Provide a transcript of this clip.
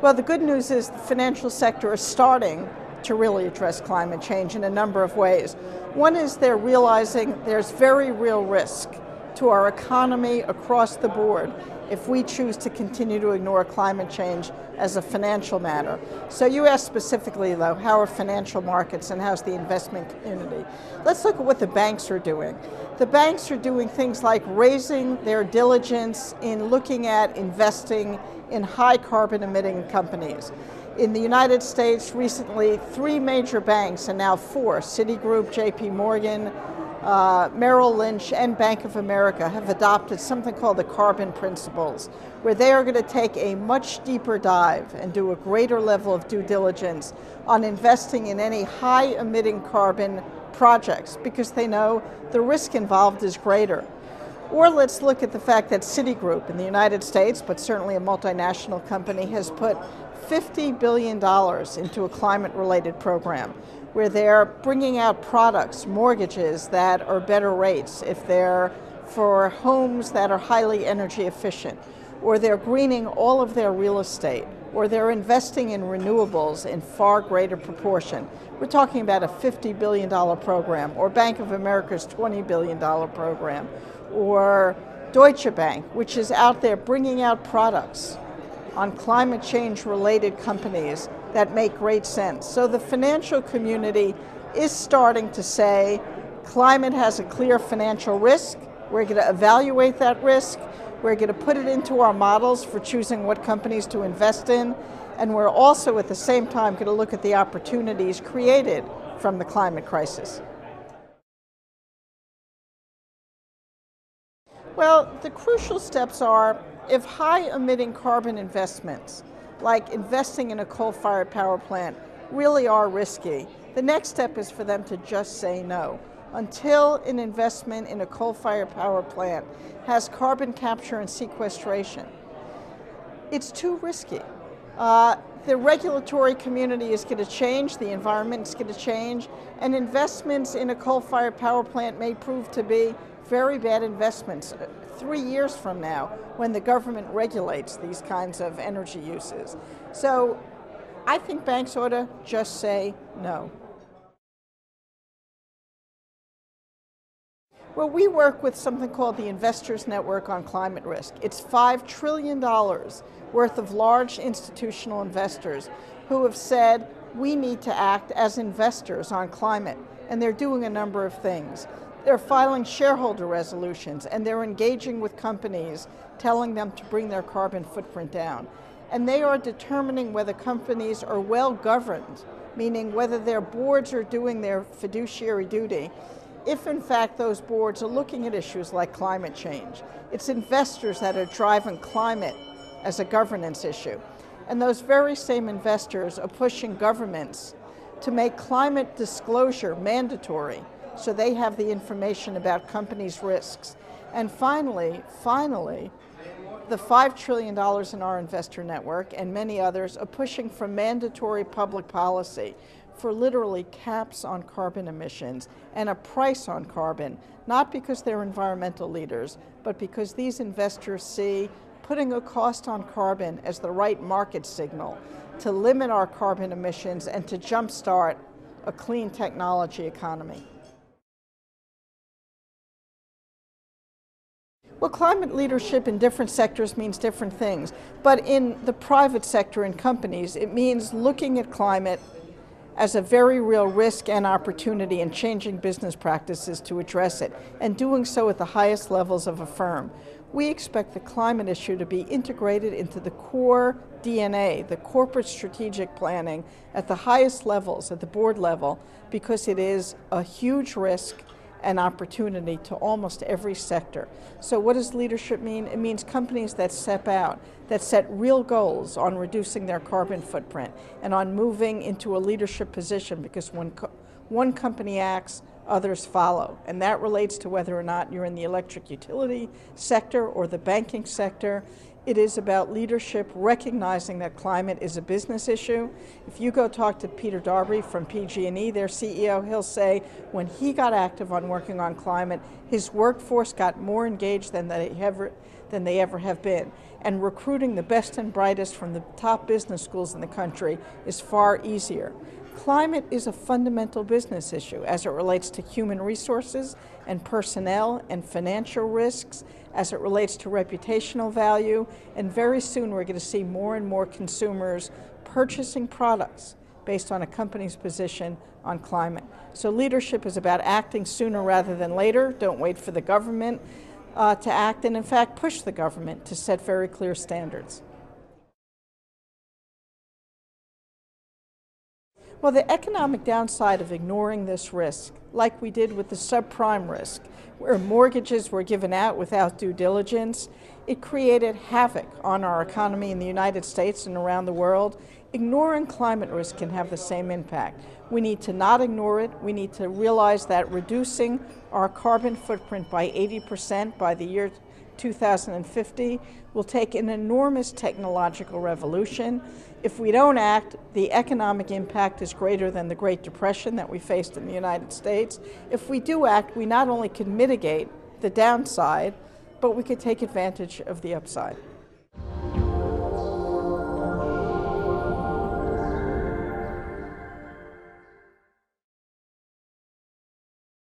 Well, the good news is the financial sector is starting to really address climate change in a number of ways. One is they're realizing there's very real risk to our economy across the board if we choose to continue to ignore climate change as a financial matter. So you asked specifically, though, how are financial markets and how's the investment community? Let's look at what the banks are doing. The banks are doing things like raising their diligence in looking at investing in high carbon emitting companies. In the United States, recently, 3 major banks, and now 4, Citigroup, JP Morgan, Merrill Lynch, and Bank of America, have adopted something called the carbon principles, where they are going to take a much deeper dive and do a greater level of due diligence on investing in any high emitting carbon projects, because they know the risk involved is greater. Or let's look at the fact that Citigroup in the United States, but certainly a multinational company, has put $50 billion into a climate-related program where they're bringing out products, mortgages that are better rates if they're for homes that are highly energy efficient, or they're greening all of their real estate, or they're investing in renewables in far greater proportion. We're talking about a $50 billion program, or Bank of America's $20 billion program, or Deutsche Bank, which is out there bringing out products on climate change related companies that make great sense. So the financial community is starting to say climate has a clear financial risk. We're going to evaluate that risk. We're going to put it into our models for choosing what companies to invest in. And we're also at the same time going to look at the opportunities created from the climate crisis. Well, the crucial steps are, if high-emitting carbon investments, like investing in a coal-fired power plant, really are risky, the next step is for them to just say no. Until an investment in a coal-fired power plant has carbon capture and sequestration, it's too risky. The regulatory community is going to change, the environment is going to change, and investments in a coal-fired power plant may prove to be very bad investments 3 years from now when the government regulates these kinds of energy uses. So I think banks ought to just say no. Well, we work with something called the Investors Network on Climate Risk. It's $5 trillion worth of large institutional investors who have said we need to act as investors on climate, and they're doing a number of things. They're filing shareholder resolutions, and they're engaging with companies, telling them to bring their carbon footprint down. And they are determining whether companies are well governed, meaning whether their boards are doing their fiduciary duty, if in fact those boards are looking at issues like climate change. It's investors that are driving climate as a governance issue. And those very same investors are pushing governments to make climate disclosure mandatory, so they have the information about companies' risks. And finally, the $5 trillion in our investor network and many others are pushing for mandatory public policy for literally caps on carbon emissions and a price on carbon, not because they're environmental leaders, but because these investors see putting a cost on carbon as the right market signal to limit our carbon emissions and to jumpstart a clean technology economy. Well, climate leadership in different sectors means different things, but in the private sector and companies, it means looking at climate as a very real risk and opportunity and changing business practices to address it, and doing so at the highest levels of a firm. We expect the climate issue to be integrated into the core DNA, the corporate strategic planning at the highest levels, at the board level, because it is a huge risk and opportunity to almost every sector. So what does leadership mean? It means companies that step out, that set real goals on reducing their carbon footprint and on moving into a leadership position, because when one company acts, others follow. And that relates to whether or not you're in the electric utility sector or the banking sector. It is about leadership recognizing that climate is a business issue. If you go talk to Peter Darby from PG&E, their CEO, he'll say when he got active on working on climate, his workforce got more engaged than they ever have been. And recruiting the best and brightest from the top business schools in the country is far easier. Climate is a fundamental business issue as it relates to human resources and personnel and financial risks, as it relates to reputational value, and very soon we're going to see more and more consumers purchasing products based on a company's position on climate. So leadership is about acting sooner rather than later. Don't wait for the government to act, and in fact push the government to set very clear standards. Well, the economic downside of ignoring this risk, like we did with the subprime risk, where mortgages were given out without due diligence, it created havoc on our economy in the United States and around the world. Ignoring climate risk can have the same impact. We need to not ignore it. We need to realize that reducing our carbon footprint by 80% by the year 2050 will take an enormous technological revolution. If we don't act, the economic impact is greater than the Great Depression that we faced in the United States. If we do act, we not only can mitigate the downside, but we could take advantage of the upside.